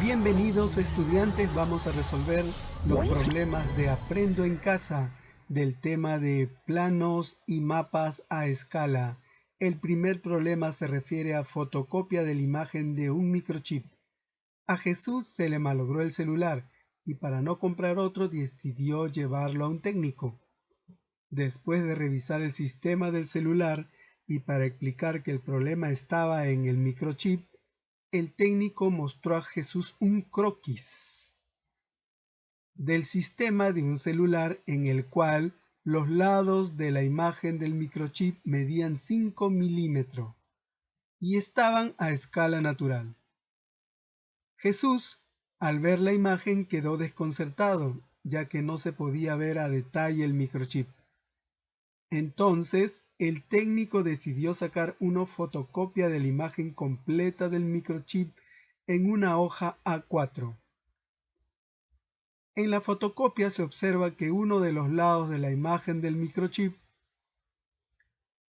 Bienvenidos estudiantes, vamos a resolver los problemas de Aprendo en Casa del tema de planos y mapas a escala. El primer problema se refiere a fotocopia de la imagen de un microchip. A Jesús se le malogró el celular y para no comprar otro decidió llevarlo a un técnico. Después de revisar el sistema del celular y para explicar que el problema estaba en el microchip, el técnico mostró a Jesús un croquis del sistema de un celular en el cual los lados de la imagen del microchip medían 5 milímetros y estaban a escala natural. Jesús, al ver la imagen, quedó desconcertado, ya que no se podía ver a detalle el microchip. Entonces, el técnico decidió sacar una fotocopia de la imagen completa del microchip en una hoja A4. En la fotocopia se observa que uno de los lados de la imagen del microchip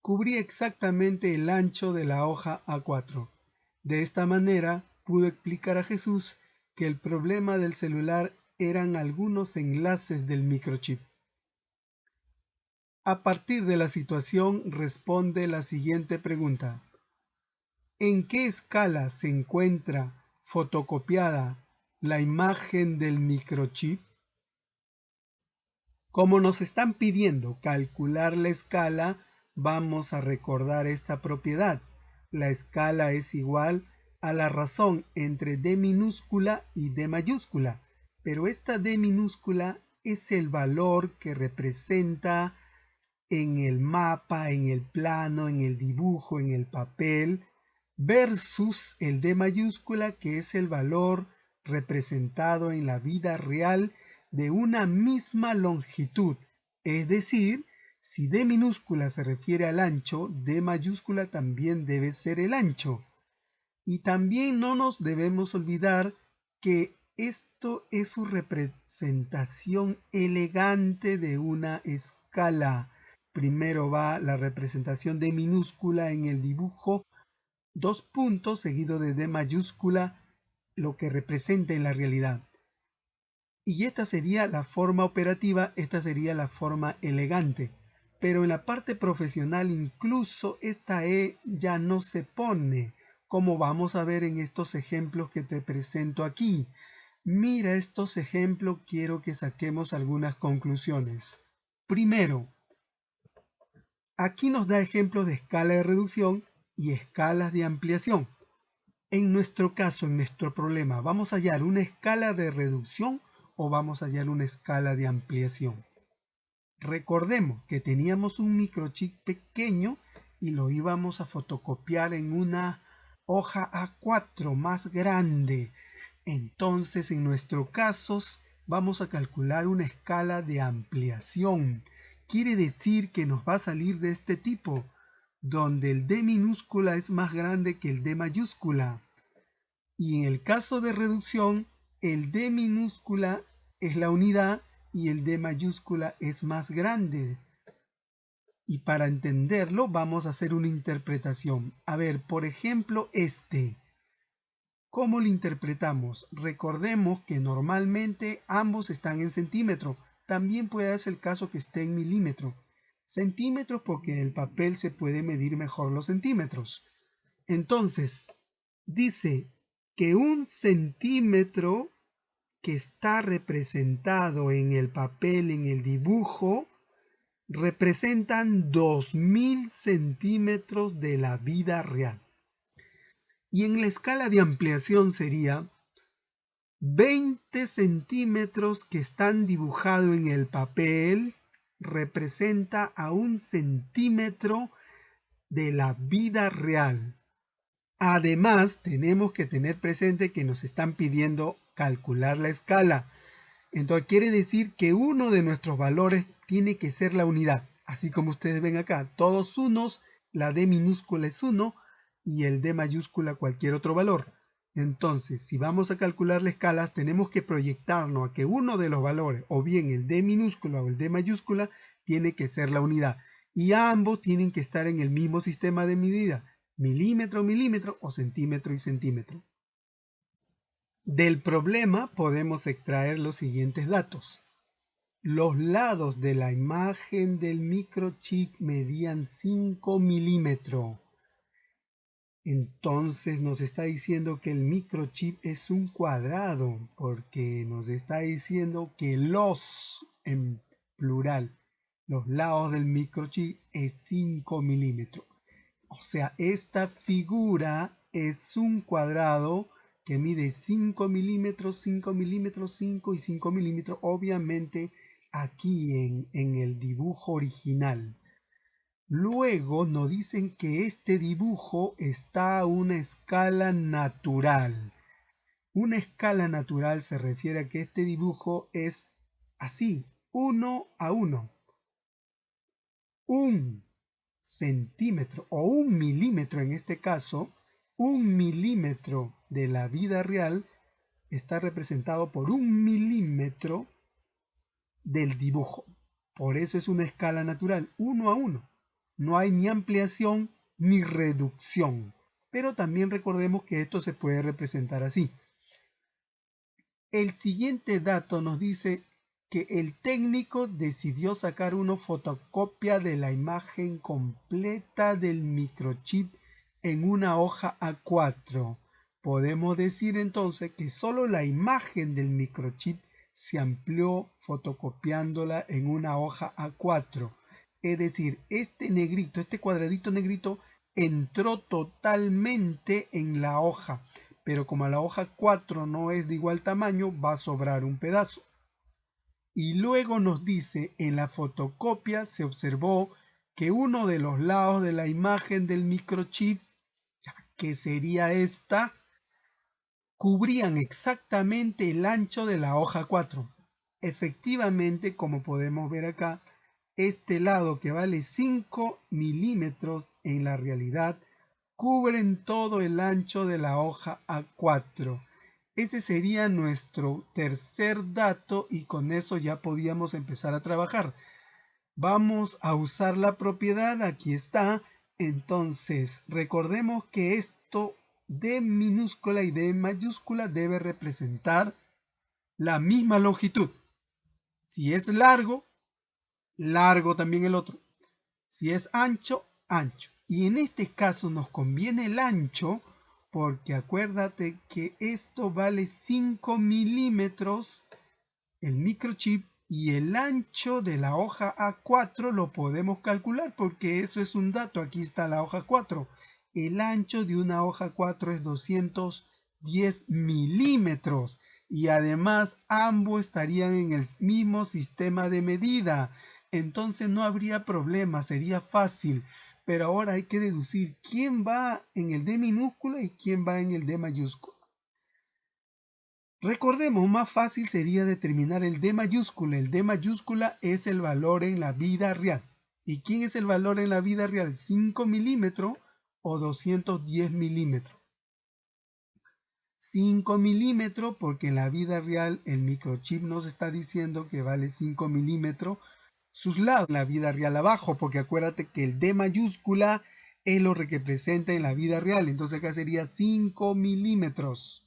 cubría exactamente el ancho de la hoja A4. De esta manera pudo explicar a Jesús que el problema del celular eran algunos enlaces del microchip. A partir de la situación responde la siguiente pregunta. ¿En qué escala se encuentra fotocopiada la imagen del microchip? Como nos están pidiendo calcular la escala, vamos a recordar esta propiedad. La escala es igual a la razón entre D minúscula y D mayúscula, pero esta D minúscula es el valor que representa en el mapa, en el plano, en el dibujo, en el papel, versus el D mayúscula, que es el valor representado en la vida real de una misma longitud. Es decir, si D minúscula se refiere al ancho, D mayúscula también debe ser el ancho. Y también no nos debemos olvidar que esto es su representación elegante de una escala. Primero va la representación de minúscula en el dibujo, 2 puntos seguido de D mayúscula, lo que representa en la realidad. Y esta sería la forma operativa, esta sería la forma elegante. Pero en la parte profesional incluso esta E ya no se pone, como vamos a ver en estos ejemplos que te presento aquí. Mira estos ejemplos, quiero que saquemos algunas conclusiones. Primero, aquí nos da ejemplos de escala de reducción y escalas de ampliación. En nuestro caso, en nuestro problema, ¿vamos a hallar una escala de reducción o vamos a hallar una escala de ampliación? Recordemos que teníamos un microchip pequeño y lo íbamos a fotocopiar en una hoja A4 más grande. Entonces, en nuestro caso, vamos a calcular una escala de ampliación. Quiere decir que nos va a salir de este tipo, donde el D minúscula es más grande que el D mayúscula. Y en el caso de reducción, el D minúscula es la unidad y el D mayúscula es más grande. Y para entenderlo vamos a hacer una interpretación. A ver, por ejemplo, ¿cómo lo interpretamos? Recordemos que normalmente ambos están en centímetro. También puede ser el caso que esté en milímetro. Centímetros porque en el papel se puede medir mejor los centímetros. Entonces, dice que un centímetro que está representado en el papel, en el dibujo, representan 2000 centímetros de la vida real. Y en la escala de ampliación sería 20 centímetros que están dibujados en el papel, representa a 1 centímetro de la vida real. Además, tenemos que tener presente que nos están pidiendo calcular la escala. Entonces quiere decir que uno de nuestros valores tiene que ser la unidad. Así como ustedes ven acá, todos unos, la D minúscula es 1 y el D mayúscula cualquier otro valor. Entonces, si vamos a calcular las escalas, tenemos que proyectarnos a que uno de los valores, o bien el D minúscula o el D mayúscula, tiene que ser la unidad. Y ambos tienen que estar en el mismo sistema de medida, milímetro, milímetro o centímetro y centímetro. Del problema podemos extraer los siguientes datos. Los lados de la imagen del microchip medían 5 milímetros. Entonces nos está diciendo que el microchip es un cuadrado, porque nos está diciendo que los, en plural, los lados del microchip es 5 milímetros. O sea, esta figura es un cuadrado que mide 5 milímetros, 5 milímetros, 5 y 5 milímetros, obviamente aquí en el dibujo original. Luego nos dicen que este dibujo está a una escala natural. Una escala natural se refiere a que este dibujo es así, 1 a 1. Un centímetro o un milímetro en este caso, un milímetro de la vida real está representado por un milímetro del dibujo. Por eso es una escala natural, 1 a 1. No hay ni ampliación ni reducción. Pero también recordemos que esto se puede representar así. El siguiente dato nos dice que el técnico decidió sacar una fotocopia de la imagen completa del microchip en una hoja A4. Podemos decir entonces que solo la imagen del microchip se amplió fotocopiándola en una hoja A4. Es decir, este negrito, este cuadradito negrito entró totalmente en la hoja, pero como la hoja 4 no es de igual tamaño, va a sobrar un pedazo. Y luego nos dice, en la fotocopia se observó que uno de los lados de la imagen del microchip, que sería esta, cubrían exactamente el ancho de la hoja 4. Efectivamente, como podemos ver acá, este lado que vale 5 milímetros en la realidad cubren todo el ancho de la hoja A4. Ese sería nuestro tercer dato y con eso ya podíamos empezar a trabajar. Vamos a usar la propiedad, aquí está. Entonces, recordemos que esto D minúscula y D mayúscula debe representar la misma longitud. Si es largo, largo también el otro. Si es ancho, ancho. Y en este caso nos conviene el ancho porque acuérdate que esto vale 5 milímetros el microchip y el ancho de la hoja A4 lo podemos calcular porque eso es un dato. Aquí está la hoja 4. El ancho de una hoja 4 es 210 milímetros y además ambos estarían en el mismo sistema de medida. Entonces no habría problema, sería fácil. Pero ahora hay que deducir quién va en el D minúscula y quién va en el D mayúscula. Recordemos, más fácil sería determinar el D mayúscula. El D mayúscula es el valor en la vida real. ¿Y quién es el valor en la vida real? ¿5 milímetros o 210 milímetros? 5 milímetros porque en la vida real el microchip nos está diciendo que vale 5 milímetros sus lados en la vida real abajo, porque acuérdate que el D mayúscula es lo que representa en la vida real. Entonces acá sería 5 milímetros.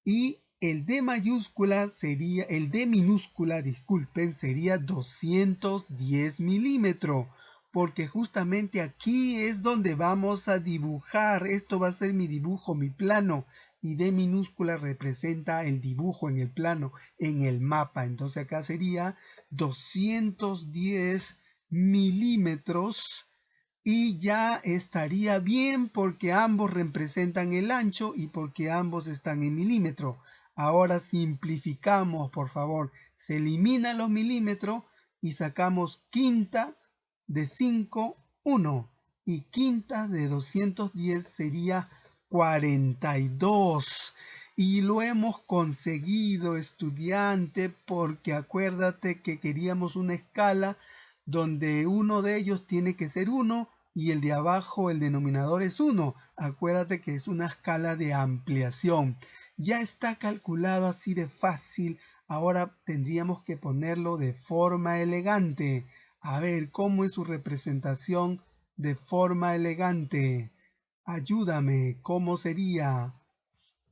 Y el D mayúscula sería, el D minúscula, disculpen, sería 210 milímetros, porque justamente aquí es donde vamos a dibujar. Esto va a ser mi dibujo, mi plano, y D minúscula representa el dibujo en el plano, en el mapa. Entonces acá sería 210 milímetros. Y ya estaría bien porque ambos representan el ancho y porque ambos están en milímetro. Ahora simplificamos, por favor. Se eliminan los milímetros y sacamos quinta de 5, 1. Y quinta de 210 sería 42. Y lo hemos conseguido, estudiante, porque acuérdate que queríamos una escala donde uno de ellos tiene que ser 1 y el de abajo, el denominador es 1. Acuérdate que es una escala de ampliación. Ya está calculado así de fácil. Ahora tendríamos que ponerlo de forma elegante. A ver, ¿cómo es su representación de forma elegante? Ayúdame, ¿cómo sería?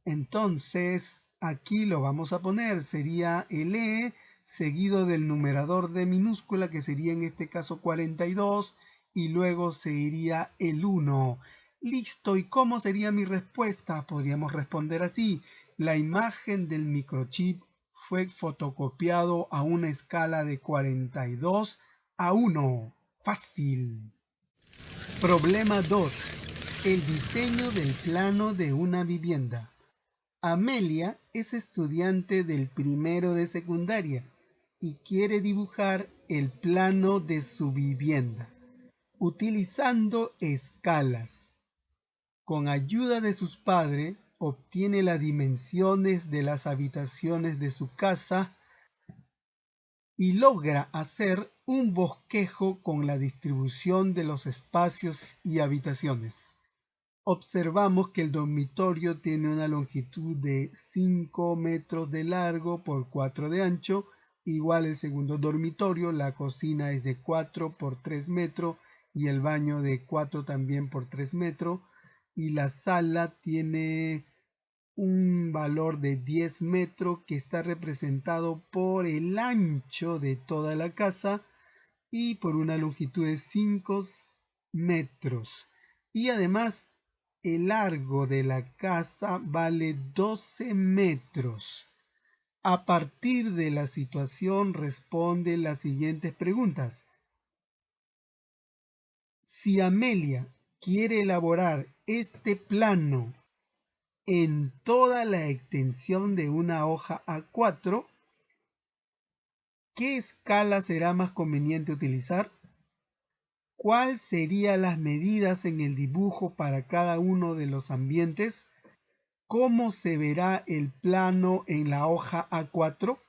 Entonces, aquí lo vamos a poner. Sería el E seguido del numerador de minúscula, que sería en este caso 42, y luego se iría el 1. Listo, ¿y cómo sería mi respuesta? Podríamos responder así. La imagen del microchip fue fotocopiado a una escala de 42 a 1. Fácil. Problema 2. El diseño del plano de una vivienda. Amelia es estudiante del primero de secundaria y quiere dibujar el plano de su vivienda utilizando escalas. Con ayuda de sus padres, obtiene las dimensiones de las habitaciones de su casa y logra hacer un bosquejo con la distribución de los espacios y habitaciones. Observamos que el dormitorio tiene una longitud de 5 metros de largo por 4 de ancho, igual el segundo dormitorio, la cocina es de 4 por 3 metros y el baño de 4 también por 3 metros, y la sala tiene un valor de 10 metros que está representado por el ancho de toda la casa y por una longitud de 5 metros. Y además el largo de la casa vale 12 metros. A partir de la situación responde las siguientes preguntas. Si Amelia quiere elaborar este plano en toda la extensión de una hoja A4, ¿qué escala será más conveniente utilizar? ¿Cuáles serían las medidas en el dibujo para cada uno de los ambientes? ¿Cómo se verá el plano en la hoja A4?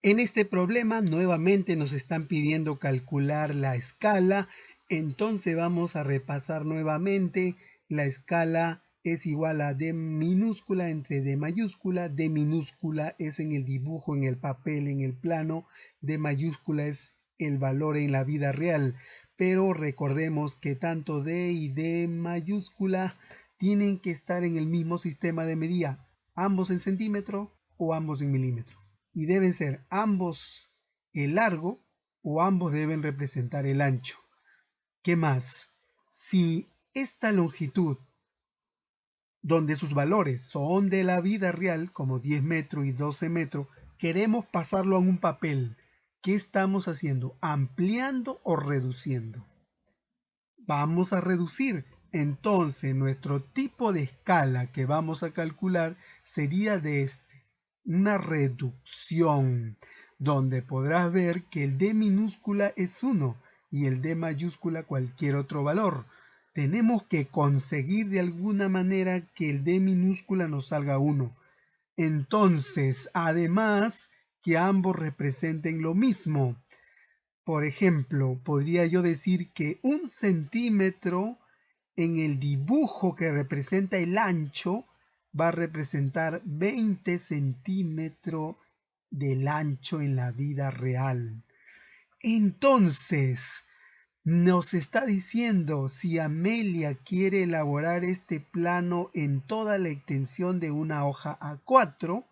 En este problema nuevamente nos están pidiendo calcular la escala, entonces vamos a repasar nuevamente. La escala es igual a D minúscula entre D mayúscula. D minúscula es en el dibujo, en el papel, en el plano. D mayúscula es el valor en la vida real. Pero recordemos que tanto D y D mayúscula tienen que estar en el mismo sistema de medida, ambos en centímetro o ambos en milímetro. Y deben ser ambos el largo o ambos deben representar el ancho. ¿Qué más? Si esta longitud, donde sus valores son de la vida real, como 10 metros y 12 metros, queremos pasarlo a un papel, ¿qué estamos haciendo? ¿Ampliando o reduciendo? Vamos a reducir. Entonces, nuestro tipo de escala que vamos a calcular sería de este. Una reducción, donde podrás ver que el D minúscula es 1 y el D mayúscula cualquier otro valor. Tenemos que conseguir de alguna manera que el D minúscula nos salga 1. Entonces, además, que ambos representen lo mismo. Por ejemplo, podría yo decir que 1 centímetro en el dibujo que representa el ancho va a representar 20 centímetros del ancho en la vida real. Entonces, nos está diciendo si Amelia quiere elaborar este plano en toda la extensión de una hoja A4,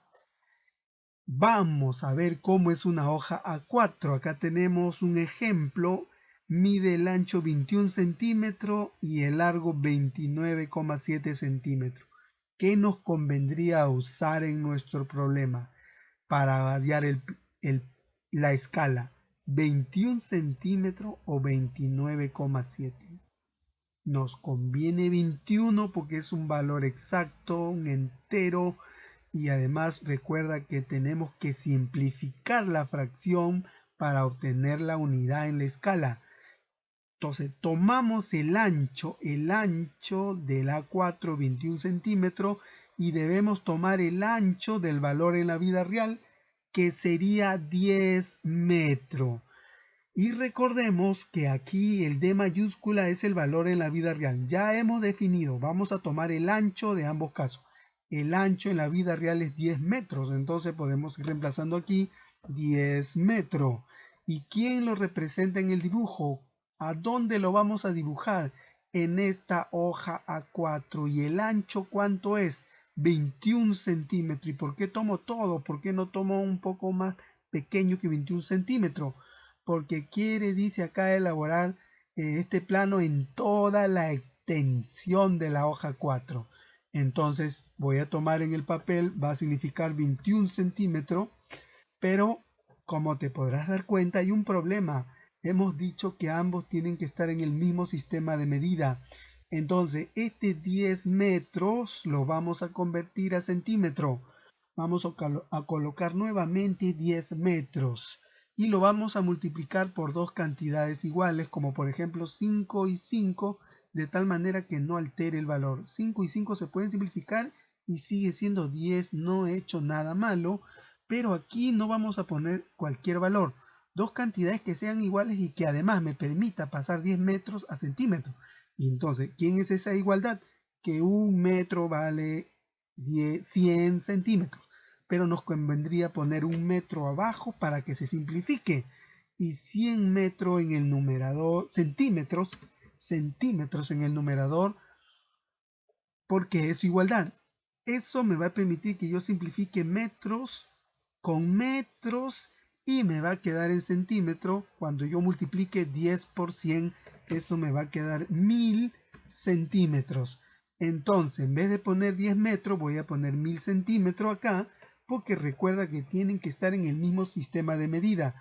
vamos a ver cómo es una hoja A4. Acá tenemos un ejemplo. Mide el ancho 21 centímetros y el largo 29,7 centímetros. ¿Qué nos convendría usar en nuestro problema para hallar la escala? ¿21 centímetros o 29,7? Nos conviene 21 porque es un valor exacto, un entero, y además recuerda que tenemos que simplificar la fracción para obtener la unidad en la escala. Entonces tomamos el ancho del A4, 21 centímetros, y debemos tomar el ancho del valor en la vida real, que sería 10 metros. Y recordemos que aquí el D mayúscula es el valor en la vida real. Ya hemos definido, vamos a tomar el ancho de ambos casos. El ancho en la vida real es 10 metros, entonces podemos ir reemplazando aquí 10 metros. ¿Y quién lo representa en el dibujo? ¿A dónde lo vamos a dibujar? En esta hoja A4. ¿Y el ancho cuánto es? 21 centímetros. ¿Y por qué tomo todo? ¿Por qué no tomo un poco más pequeño que 21 centímetros? Porque dice acá, elaborar este plano en toda la extensión de la hoja 4. Entonces voy a tomar en el papel, va a significar 21 centímetros, pero como te podrás dar cuenta hay un problema. Hemos dicho que ambos tienen que estar en el mismo sistema de medida. Entonces este 10 metros lo vamos a convertir a centímetro. Vamos a colocar nuevamente 10 metros y lo vamos a multiplicar por dos cantidades iguales, como por ejemplo 5 y 5, de tal manera que no altere el valor. 5 y 5 se pueden simplificar y sigue siendo 10, no he hecho nada malo, pero aquí no vamos a poner cualquier valor. Dos cantidades que sean iguales y que además me permita pasar 10 metros a centímetros. Y entonces, ¿quién es esa igualdad? Que un metro vale 100 centímetros. Pero nos convendría poner un metro abajo para que se simplifique. Y 100 metros en el numerador, centímetros en el numerador, porque es igualdad. Eso me va a permitir que yo simplifique metros con metros y me va a quedar en centímetro. Cuando yo multiplique 10 por 100, eso me va a quedar 1000 centímetros. Entonces, en vez de poner 10 metros, voy a poner 1000 centímetros acá, porque recuerda que tienen que estar en el mismo sistema de medida.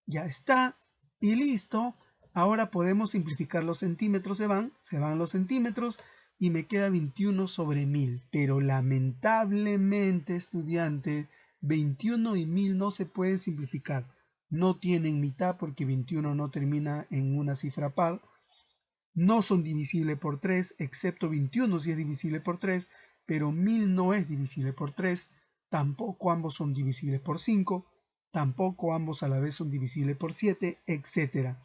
Ya está, y listo. Ahora podemos simplificar los centímetros, se van los centímetros, y me queda 21 sobre 1000. Pero lamentablemente, estudiantes, 21 y 1000 no se pueden simplificar. No tienen mitad porque 21 no termina en una cifra par. No son divisibles por 3, excepto 21 si es divisible por 3, pero 1000 no es divisible por 3. Tampoco ambos son divisibles por 5. Tampoco ambos a la vez son divisibles por 7, etc.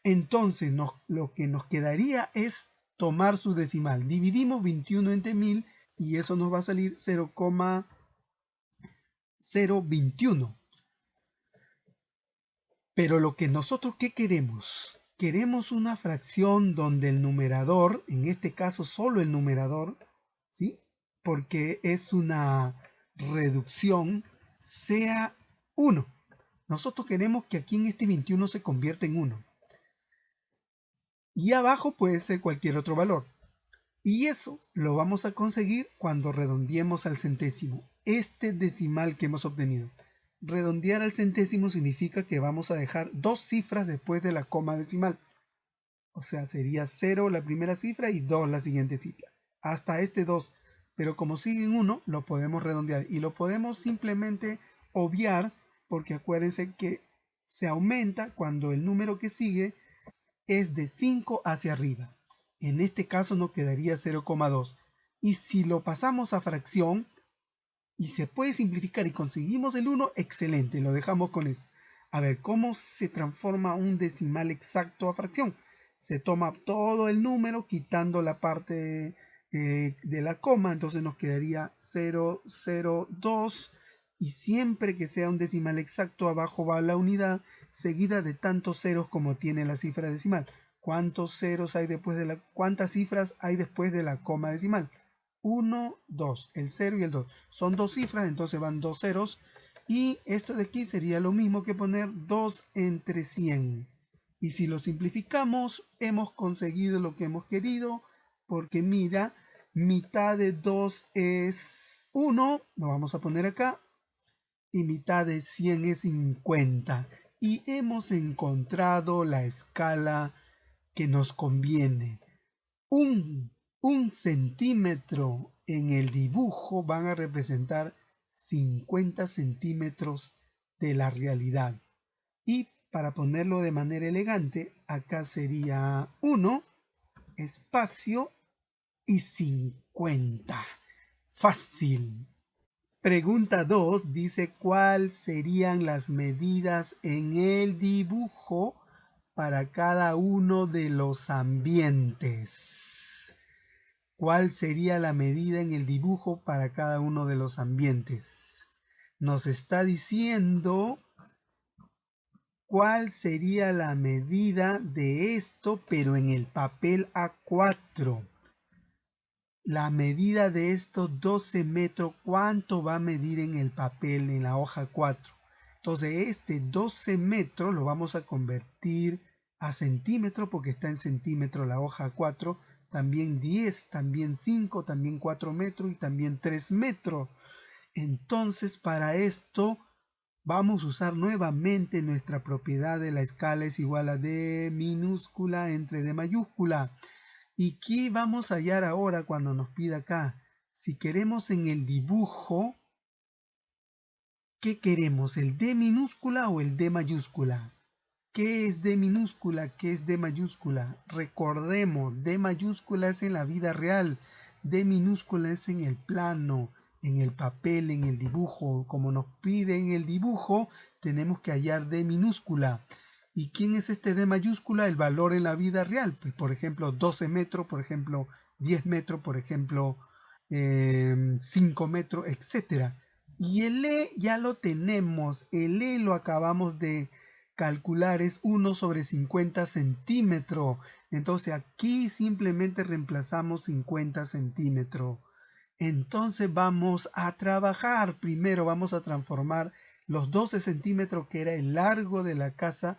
Entonces lo que nos quedaría es tomar su decimal. Dividimos 21 entre 1000 y eso nos va a salir 0,021. Pero lo que nosotros, ¿qué queremos? Queremos una fracción donde el numerador, en este caso solo el numerador, ¿sí? Porque es una reducción, sea 1. Nosotros queremos que aquí en este 21 se convierta en 1. Y abajo puede ser cualquier otro valor. Y eso lo vamos a conseguir cuando redondeemos al centésimo. Este decimal que hemos obtenido. Redondear al centésimo significa que vamos a dejar dos cifras después de la coma decimal. O sea, sería 0 la primera cifra y 2 la siguiente cifra. Hasta este 2. Pero como sigue en 1, lo podemos redondear. Y lo podemos simplemente obviar porque acuérdense que se aumenta cuando el número que sigue es de 5 hacia arriba. En este caso nos quedaría 0,2. Y si lo pasamos a fracción y se puede simplificar y conseguimos el 1, excelente, lo dejamos con esto. A ver, ¿cómo se transforma un decimal exacto a fracción? Se toma todo el número quitando la parte de la coma, entonces nos quedaría 0,02 y siempre que sea un decimal exacto abajo va la unidad seguida de tantos ceros como tiene la cifra decimal. ¿Cuántos ceros hay después de cuántas cifras hay después de la coma decimal? 1, 2, el 0 y el 2. Son dos cifras, entonces van dos ceros. Y esto de aquí sería lo mismo que poner 2 entre 100. Y si lo simplificamos, hemos conseguido lo que hemos querido, porque mira, mitad de 2 es 1, lo vamos a poner acá, y mitad de 100 es 50. Y hemos encontrado la escala que nos conviene. Un centímetro en el dibujo van a representar 50 centímetros de la realidad. Y para ponerlo de manera elegante, acá sería 1, espacio y 50. Fácil. Pregunta 2 dice cuáles serían las medidas en el dibujo para cada uno de los ambientes. ¿Cuál sería la medida en el dibujo para cada uno de los ambientes? Nos está diciendo cuál sería la medida de esto, pero en el papel A4. la medida de estos 12 metros, ¿cuánto va a medir en el papel, en la hoja 4? Entonces este 12 metros lo vamos a convertir a centímetros porque está en centímetros la hoja 4, también 10, también 5, también 4 metros y también 3 metros. Entonces para esto vamos a usar nuevamente nuestra propiedad de la escala es igual a D minúscula entre D mayúscula. ¿Y qué vamos a hallar ahora cuando nos pida acá? Si queremos en el dibujo, ¿qué queremos? ¿El D minúscula o el D mayúscula? ¿Qué es D minúscula? ¿Qué es D mayúscula? Recordemos, D mayúscula es en la vida real, D minúscula es en el plano, en el papel, en el dibujo. Como nos pide en el dibujo, tenemos que hallar D minúscula. ¿Y quién es este D mayúscula? El valor en la vida real. Pues, por ejemplo, 12 metros, por ejemplo, 10 metros, por ejemplo, 5 metros, etc. Y el E ya lo tenemos. El E lo acabamos de calcular, es 1 sobre 50 centímetros. Entonces aquí simplemente reemplazamos 50 centímetros. Entonces vamos a trabajar. Primero vamos a transformar los 12 centímetros que era el largo de la casa.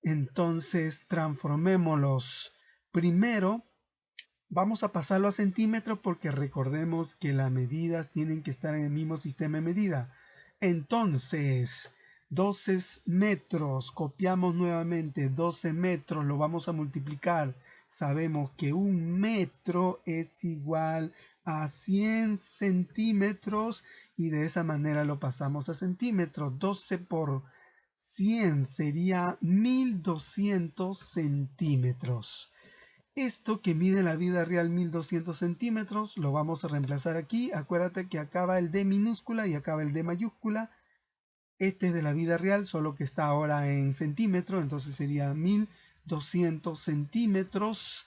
Entonces transformémoslos. Primero vamos a pasarlo a centímetros porque recordemos que las medidas tienen que estar en el mismo sistema de medida. Entonces 12 metros, copiamos nuevamente 12 metros, lo vamos a multiplicar. Sabemos que un metro es igual a 100 centímetros y de esa manera lo pasamos a centímetros. 12 por 100 sería 1200 centímetros. Esto que mide en la vida real 1200 centímetros lo vamos a reemplazar aquí. Acuérdate que acaba el D minúscula y acaba el D mayúscula. Este es de la vida real, solo que está ahora en centímetros, entonces sería 1200 centímetros.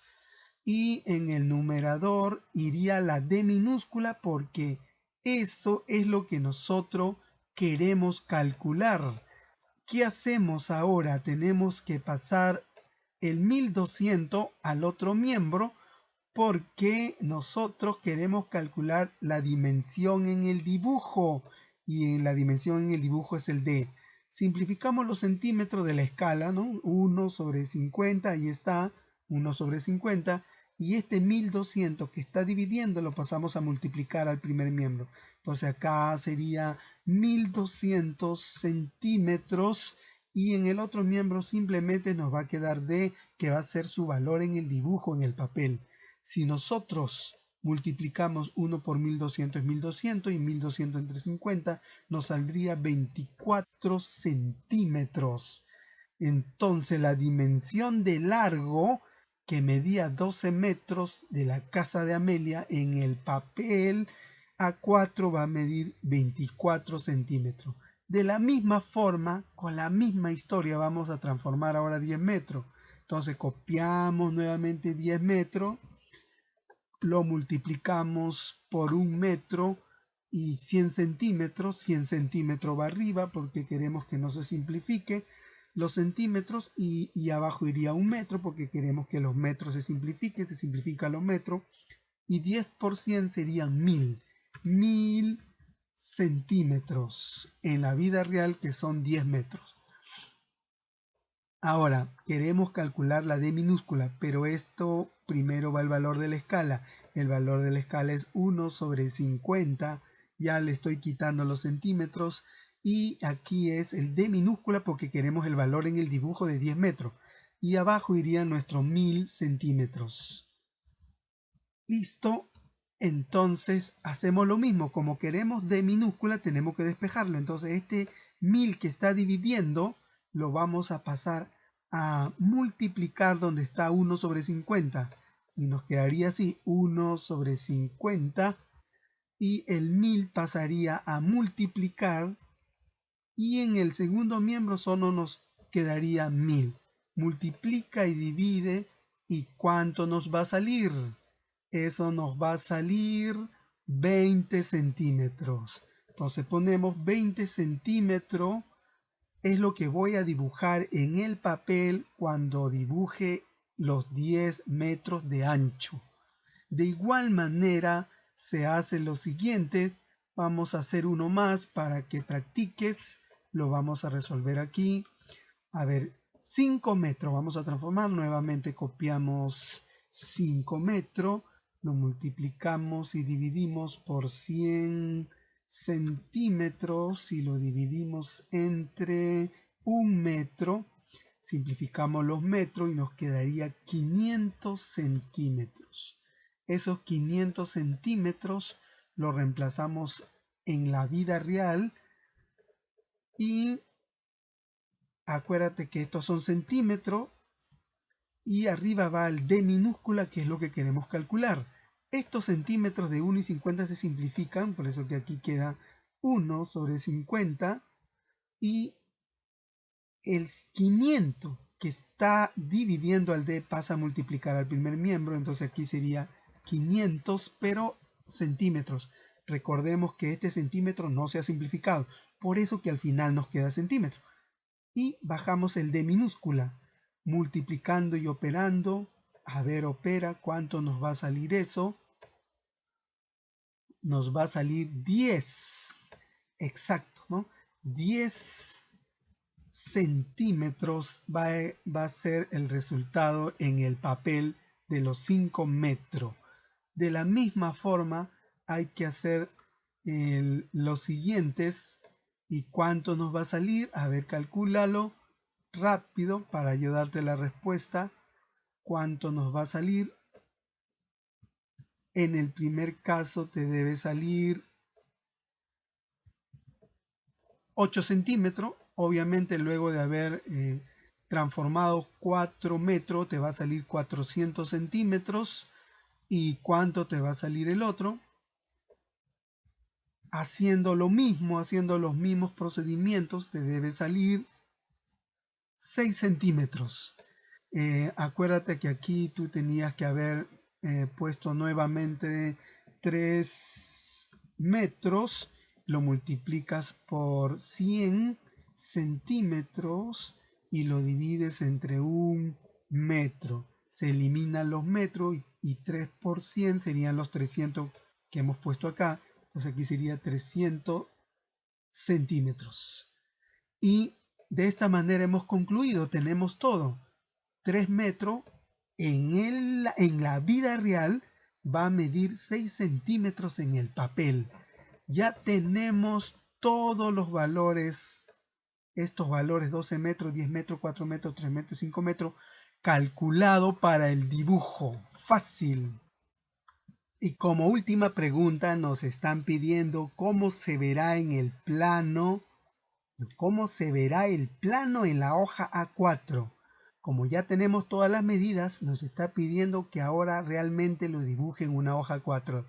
Y en el numerador iría la D minúscula porque eso es lo que nosotros queremos calcular. ¿Qué hacemos ahora? Tenemos que pasar el 1200 al otro miembro porque nosotros queremos calcular la dimensión en el dibujo y en la dimensión en el dibujo es el D. Simplificamos los centímetros de la escala, ¿no? 1 sobre 50, ahí está, 1 sobre 50, y este 1200 que está dividiendo lo pasamos a multiplicar al primer miembro. Entonces acá sería 1200 centímetros y en el otro miembro simplemente nos va a quedar D, que va a ser su valor en el dibujo, en el papel. Si nosotros multiplicamos 1 por 1200 es 1200 y 1200 entre 50 nos saldría 24 centímetros. Entonces la dimensión de largo que medía 12 metros de la casa de Amelia en el papel A4 va a medir 24 centímetros. De la misma forma, con la misma historia, vamos a transformar ahora 10 metros. Entonces copiamos nuevamente 10 metros, lo multiplicamos por 1 metro y 100 centímetros va arriba porque queremos que no se simplifique los centímetros y abajo iría 1 metro porque queremos que los metros se simplifica los metros y 10 por 100 serían 1000 centímetros en la vida real que son 10 metros. Ahora, queremos calcular la D minúscula, pero esto primero va el valor de la escala. El valor de la escala es 1 sobre 50. Ya le estoy quitando los centímetros. Y aquí es el D minúscula porque queremos el valor en el dibujo de 10 metros. Y abajo irían nuestros 1000 centímetros. Listo. Entonces hacemos lo mismo. Como queremos D minúscula, tenemos que despejarlo. Entonces este 1000 que está dividiendo lo vamos a pasar a multiplicar donde está 1 sobre 50 y nos quedaría así 1 sobre 50 y el 1000 pasaría a multiplicar y en el segundo miembro solo nos quedaría 1000. Multiplica y divide y ¿cuánto nos va a salir? Eso nos va a salir 20 centímetros. Entonces ponemos 20 centímetros es lo que voy a dibujar en el papel cuando dibuje los 10 metros de ancho. De igual manera se hace lo siguiente. Vamos a hacer uno más para que practiques. Lo vamos a resolver aquí. A ver, 5 metros. Vamos a transformar. Nuevamente copiamos 5 metros. Lo multiplicamos y dividimos por 100 centímetros y lo dividimos entre 1 metro. Simplificamos los metros y nos quedaría 500 centímetros. Esos 500 centímetros lo reemplazamos en la vida real y acuérdate que estos son centímetros y arriba va el D minúscula, que es lo que queremos calcular. Estos centímetros de 1 y 50 se simplifican, por eso que aquí queda 1 sobre 50 y el 500 que está dividiendo al D pasa a multiplicar al primer miembro, entonces aquí sería 500, pero centímetros. Recordemos que este centímetro no se ha simplificado, por eso que al final nos queda centímetro. Y bajamos el D minúscula, multiplicando y operando. A ver, opera, ¿cuánto nos va a salir eso? Nos va a salir 10, exacto, ¿no? 10 centímetros va a ser el resultado en el papel de los 5 metros. De la misma forma hay que hacer los siguientes. ¿Y cuánto nos va a salir? A ver, calcúlalo rápido para ayudarte la respuesta. ¿Cuánto nos va a salir? En el primer caso te debe salir 8 centímetros. Obviamente luego de haber transformado 4 metros te va a salir 400 centímetros. ¿Y cuánto te va a salir el otro? Haciendo lo mismo, haciendo los mismos procedimientos, te debe salir 6 centímetros. Acuérdate que aquí tú tenías que haber puesto nuevamente 3 metros, lo multiplicas por 100 centímetros y lo divides entre 1 metro. Se eliminan los metros y 3 por 100 serían los 300 que hemos puesto acá. Entonces aquí sería 300 centímetros. Y de esta manera hemos concluido, tenemos todo. 3 metros en la vida real va a medir 6 centímetros en el papel. Ya tenemos todos los valores, estos valores 12 metros, 10 metros, 4 metros, 3 metros, 5 metros, calculado para el dibujo. Fácil. Y como última pregunta nos están pidiendo cómo se verá en el plano. ¿Cómo se verá el plano en la hoja A4? Como ya tenemos todas las medidas, nos está pidiendo que ahora realmente lo dibuje en una hoja A4.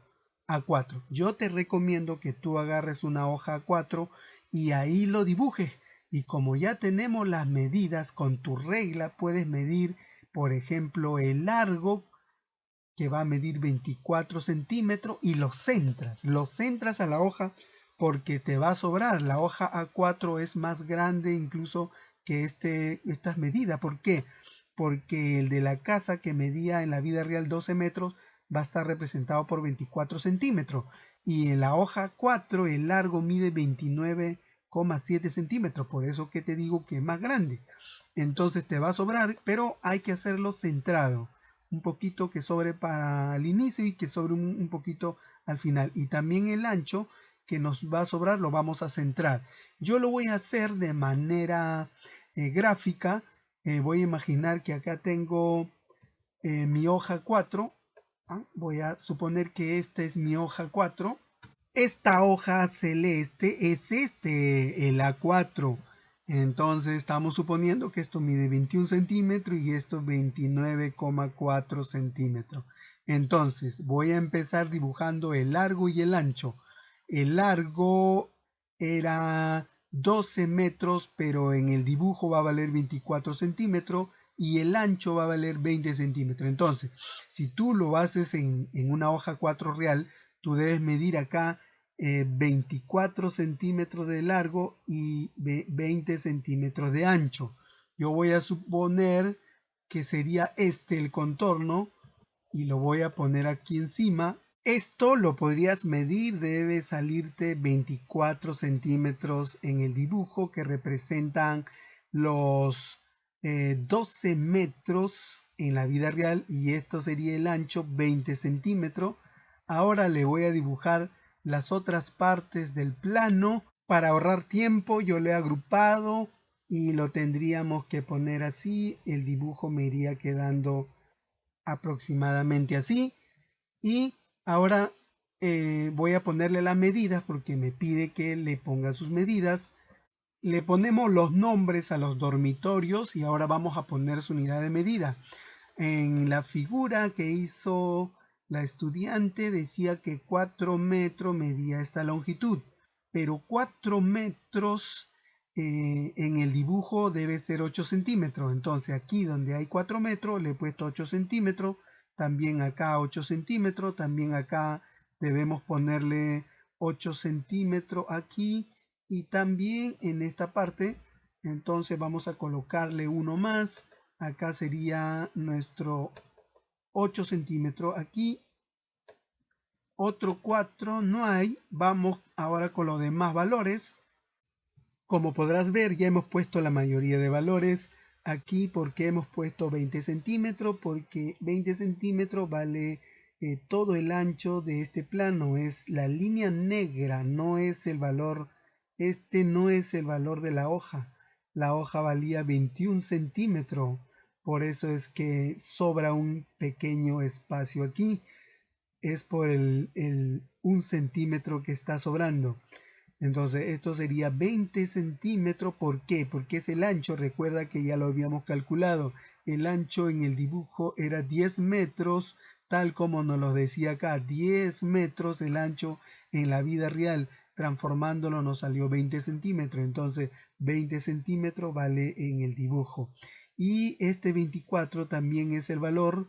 Yo te recomiendo que tú agarres una hoja A4 y ahí lo dibujes. Y como ya tenemos las medidas, con tu regla puedes medir, por ejemplo, el largo, que va a medir 24 centímetros, y lo centras a la hoja porque te va a sobrar. La hoja A4 es más grande incluso que estas medidas. ¿Por qué? Porque el de la casa, que medía en la vida real 12 metros, va a estar representado por 24 centímetros. Y en la hoja 4 el largo mide 29,7 centímetros. Por eso que te digo que es más grande. Entonces te va a sobrar, pero hay que hacerlo centrado. Un poquito que sobre para el inicio y que sobre un poquito al final. Y también el ancho que nos va a sobrar lo vamos a centrar. Yo lo voy a hacer de manera gráfica. Voy a imaginar que acá tengo mi hoja 4. Voy a suponer que esta es mi hoja 4. Esta hoja celeste es el A4. Entonces estamos suponiendo que esto mide 21 centímetros y esto 29,4 centímetros. Entonces voy a empezar dibujando el largo y el ancho. El largo era 12 metros, pero en el dibujo va a valer 24 centímetros y el ancho va a valer 20 centímetros. Entonces, si tú lo haces en una hoja 4 real, tú debes medir acá 24 centímetros de largo y 20 centímetros de ancho. Yo voy a suponer que sería este el contorno. y lo voy a poner aquí encima. Esto lo podrías medir, debe salirte 24 centímetros en el dibujo, que representan los 12 metros en la vida real, y esto sería el ancho, 20 centímetros. Ahora le voy a dibujar las otras partes del plano. Para ahorrar tiempo yo lo he agrupado y lo tendríamos que poner así. El dibujo me iría quedando aproximadamente así. Y ahora voy a ponerle las medidas porque me pide que le ponga sus medidas. Le ponemos los nombres a los dormitorios y ahora vamos a poner su unidad de medida. En la figura que hizo la estudiante decía que 4 metros medía esta longitud, pero 4 metros en el dibujo debe ser 8 centímetros. Entonces aquí donde hay 4 metros le he puesto 8 centímetros, también acá 8 centímetros, también acá debemos ponerle 8 centímetros aquí y también en esta parte. Entonces vamos a colocarle uno más. Acá sería nuestro 8 centímetros. Aquí otro 4 no hay. Vamos ahora con los demás valores. Como podrás ver, ya hemos puesto la mayoría de valores. Aquí, ¿por qué hemos puesto 20 centímetros? Porque 20 centímetros vale todo el ancho de este plano. Es la línea negra, no es el valor. Este no es el valor de la hoja. La hoja valía 21 centímetros. Por eso es que sobra un pequeño espacio aquí. Es por el 1 centímetro que está sobrando. Entonces esto sería 20 centímetros. ¿Por qué? Porque es el ancho. Recuerda que ya lo habíamos calculado. El ancho en el dibujo era 10 metros, tal como nos lo decía acá. 10 metros el ancho en la vida real. Transformándolo nos salió 20 centímetros. Entonces 20 centímetros vale en el dibujo. Y este 24 también es el valor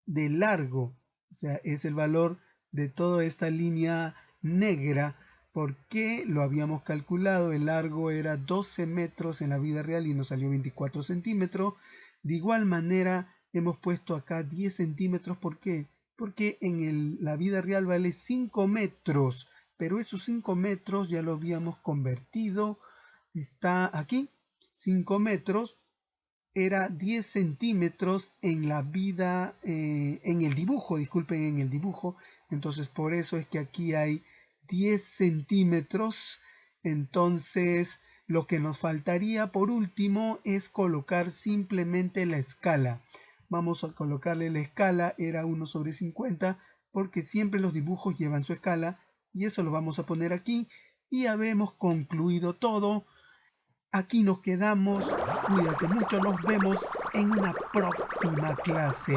de largo. O sea, es el valor de toda esta línea negra. Porque lo habíamos calculado, el largo era 12 metros en la vida real y nos salió 24 centímetros. De igual manera hemos puesto acá 10 centímetros. ¿Por qué? Porque en la vida real vale 5 metros, pero esos 5 metros ya lo habíamos convertido. Está aquí, 5 metros era 10 centímetros en la vida, en el dibujo, disculpen, en el dibujo. Entonces por eso es que aquí hay 10 centímetros. Entonces lo que nos faltaría por último es colocar simplemente la escala. Vamos a colocarle la escala, era 1/50, porque siempre los dibujos llevan su escala, y eso lo vamos a poner aquí y habremos concluido todo. Aquí nos quedamos. Cuídate mucho, nos vemos en una próxima clase.